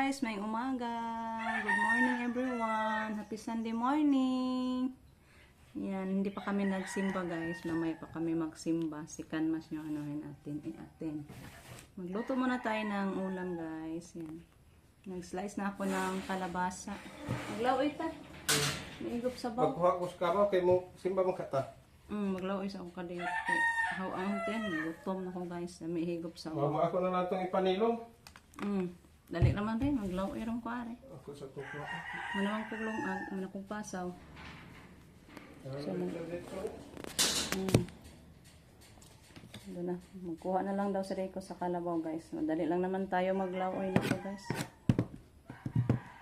guys, may umaga. Good morning everyone. Happy Sunday morning. Yan, hindi pa kami nagsimba guys. Mamaya pa kami magsimba. Si Kanmas yung anuhin atin. Magluto muna tayo ng ulam guys. Yan. Nag-slice na ako ng kalabasa. Maglaoy ta. Maigop sa baw. Magkuha ko sa kabaw kay mo simba mo kata. Maglaoy sa akong kadiyot. How ang ten. Gutom na ko guys. May higop sa baw. Mama ako na lang itong ipanilong. Dali naman rin, maglaw irong kware. Ako sa tukwa. Manawang kuglong manakong pasaw. So, doon na. Magkuha na lang daw si Rico sa kalabaw guys. Madali lang naman tayo maglaway nito guys.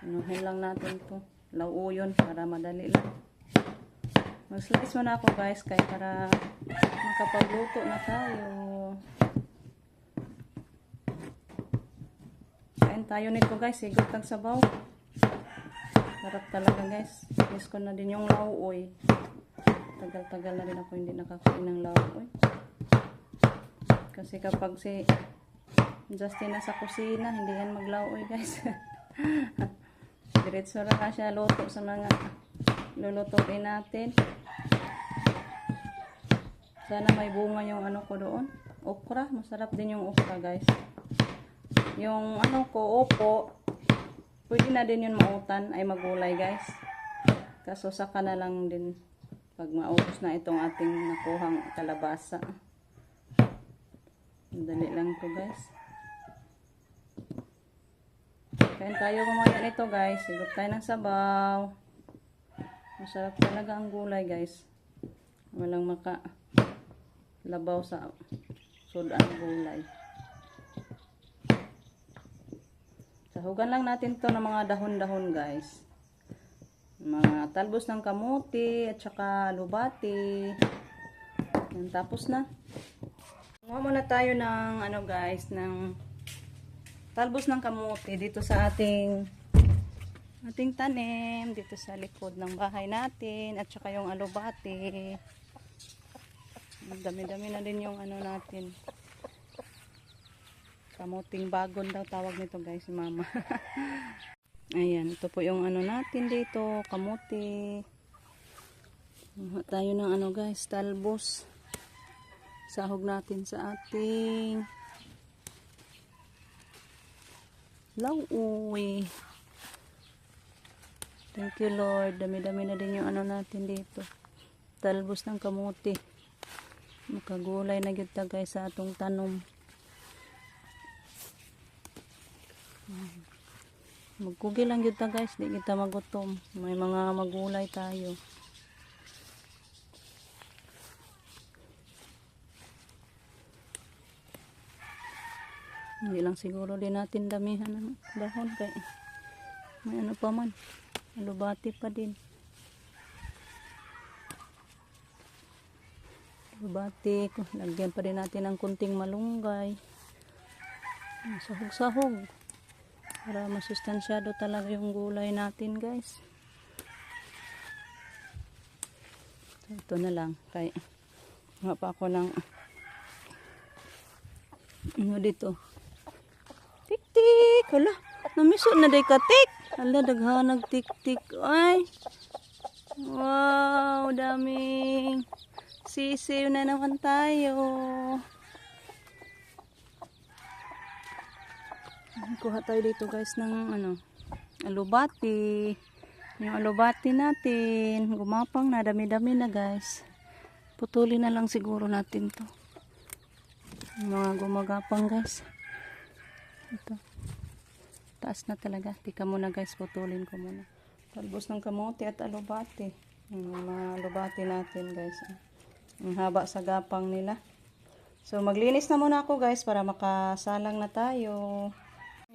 Inuhin lang natin to. Lawuyon para madali lang. Mag-slice muna ako guys kaya para makapagluto na tayo. Tayo nito guys, higop tag sabaw. Sarap talaga guys. Miss ko na din yung lauoy. Tagal-tagal na rin ako hindi nakakain ng lauoy. Kasi kapag si Justin na sa kusina, hindi yan maglauoy guys. Diretso na siya luto sa mga lulutuin natin. Sana may bunga yung ano ko doon. Okra, masarap din yung okra guys. Yung ano ko, opo, pwede na din yun mautan, ay magulay guys. Kaso saka na lang din pag maubos na itong ating nakuhang kalabasa. Dali lang to guys. Kain tayo kumain nito guys. Higop tayo ng sabaw. Masarap talaga ang gulay guys. Walang labaw sa sudang gulay. Sahugan lang natin to ng mga dahon-dahon guys. Mga talbos ng kamuti at saka lubati. Yan, tapos na. Gumawa muna tayo ng ano guys, ng talbos ng kamuti dito sa ating tanim, dito sa likod ng bahay natin at saka yung alubati. Dami-dami na din yung ano natin. Kamuting bagon daw tawag nito guys, mama. Ayan, ito po yung ano natin dito, kamuti. Tayo ng ano guys, talbos. Sahog natin sa ating lauoy. Thank you Lord. Dami-dami na din yung ano natin dito. Talbos ng kamuti. Makagulay na gyud ta guys sa atong tanom. Magkugi lang yun ta guys, di kita magutom. May mga magulay tayo. Hindi lang siguro din natin damihan ng dahon kay may ano pa man, alubati pa din. Alubati, lagyan pa din natin ng kunting malunggay. Sahog-sahog. Para masustansyado talaga yung gulay natin guys. So, ito na lang. Kaya nga pa ako lang ano dito. Tik-tik. Hala. Namiso na day ka tik. Hala. Daghanag tik-tik. Ay. Wow. Daming sisiw na naman tayo. Kuha tayo dito guys ng ano, alubati. Yung alubati natin, gumapang na, dami-dami na guys. Putulin na lang siguro natin to. Yung mga gumagapang guys. Ito. Taas na talaga. Tika muna guys, putulin ko muna. Talbos ng kamote at alubati. Yung mga alubati natin guys. Ang haba sa gapang nila. So maglinis na muna ako guys para makasalang na tayo.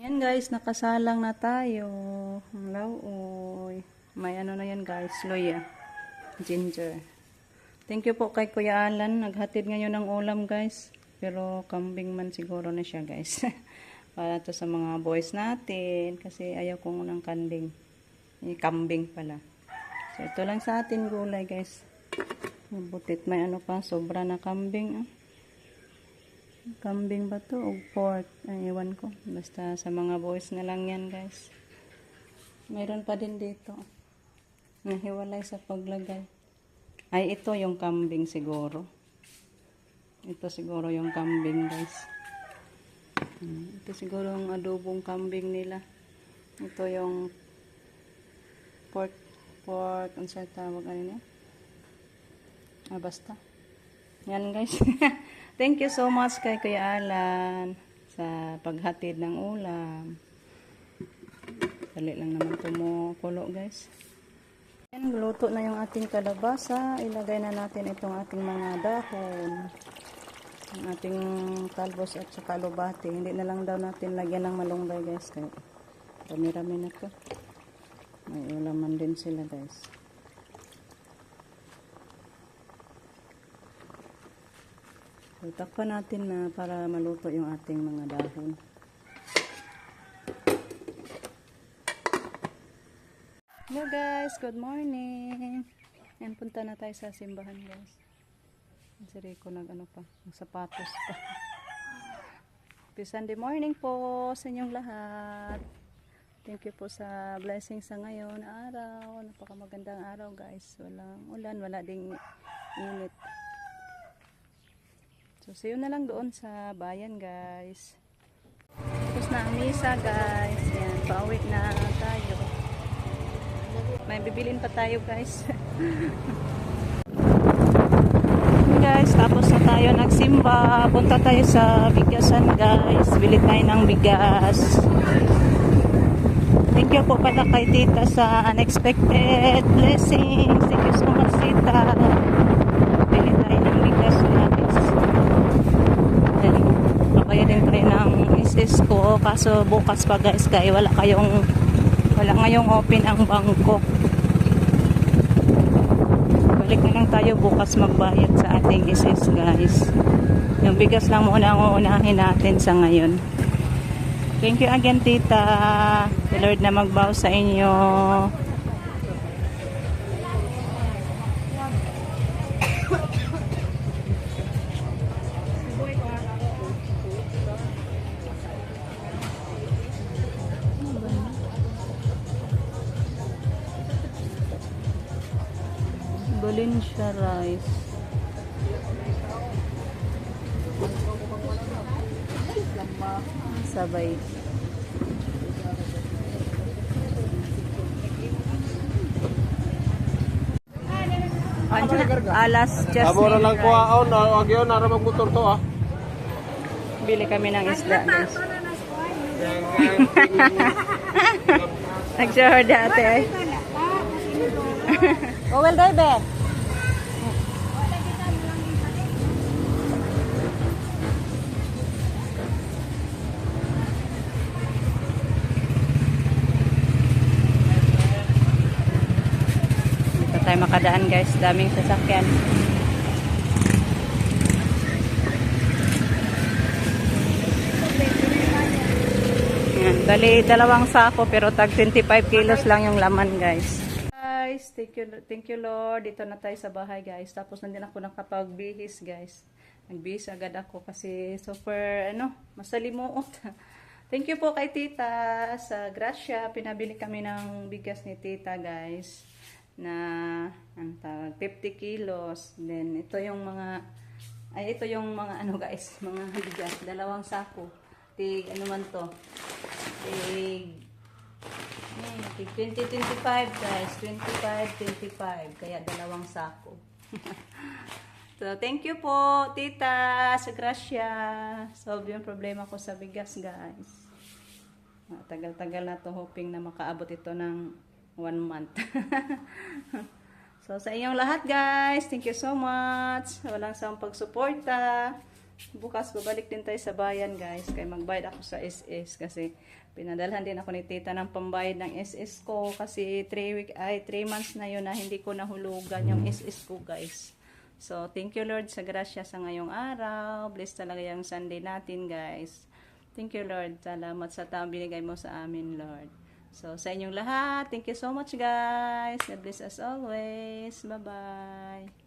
Ayan guys, nakasalang na tayo. Ang lauoy. May ano na yan guys, loya. Ginger. Thank you po kay Kuya Alan. Naghatid ngayon ng ulam guys. Pero kambing man siguro na siya guys. Para to sa mga boys natin. Kasi ayaw ko ng kambing. Kambing pala. So ito lang sa atin gulay guys. Butit may ano pa, sobra na kambing. Kambing ba to o pork? Ay, ewan ko. Basta sa mga boys na lang yan, guys. Mayroon pa din dito. Nahiwalay sa paglagay. Ay, ito yung kambing siguro. Ito siguro yung kambing, guys. Ito siguro yung adobong kambing nila. Ito yung pork, ang sa tawag ano niya? Basta. Yan, guys. Thank you so much kay Kuya Alan sa paghatid ng ulam. Dali lang naman kumukulo, guys. Yan, luto na yung ating kalabasa. Ilagay na natin itong ating mga dahon. Ang ating talbos at saka alubati. Hindi na lang daw natin lagyan ng malunggay, guys. Kaya rami-rami na to. May ulaman din sila, guys. So, takpan natin na para maluto yung ating mga dahon. Hello guys, good morning. Yan, punta na tayo sa simbahan, guys. Si Rico nag-ano pa, ng sapatos pa. Happy Sunday morning po sa inyong lahat. Thank you po sa blessing sa ngayon araw. Napakamagandang araw, guys. Walang ulan, wala ding init. So, see you na lang doon sa bayan, guys. Tapos na ang misa, guys. Yan, pauwi na tayo. May bibilin pa tayo, guys. Guys, tapos na tayo nagsimba. Punta tayo sa bigasan, guys. Bili tayo ng bigas. Thank you po pala kay Tita sa unexpected blessings. Thank you so much, Tita. Bili tayo ng bigas, guys. Kaya din tayo ng isis ko. Kaso bukas pa, guys, kaya wala ngayong open ang bangko. Balik na lang tayo bukas magbayad sa ating isis, guys. Yung bigas lang muna ang uunahin natin sa ngayon. Thank you again, Tita. The Lord na magbaw sa inyo. Valencia rice. Sabay. Alas just Abo lang ko aon, agyo na ra magmotor to ah. Bili kami ng isda, guys. Nag-share dati eh. Oh, well, driver. Dito tayo makadaan, guys. Daming sasakyan. Yan. Bali, 2 sako pero tag 25 kilos lang yung laman, guys. Guys, thank you Lord. Dito na tayo sa bahay, guys. Tapos nandun ako nakapagbihis, guys. Nagbihis agad ako kasi super masalimuot. Thank you po kay Tita sa grasya. Pinabili kami ng bigas ni Tita, guys, na 50 kilos. Then ito yung mga guys, mga bigas, 2 sako. Tig man to? Tig 20-25, guys. 25-25. Kaya 2 sako. So, thank you po, Tita, sa grasya. Solve yung problema ko sa bigas, guys. Tagal-tagal na to, hoping na makaabot ito ng 1 month. So, sa inyong lahat, guys, thank you so much. Walang sawang pagsuporta. Bukas, babalik din tayo sa bayan, guys. Kaya magbayad ako sa SS kasi pinadalhan din ako ni Tita ng pambayad ng SS ko kasi 3 months na yun na hindi ko nahulugan yung SS ko, guys. So, thank you, Lord, sa grasya sa ngayong araw. Bless talaga yung Sunday natin, guys. Thank you, Lord. Salamat sa taong binigay mo sa amin, Lord. So, sa inyong lahat, thank you so much, guys. God bless us always. Bye-bye.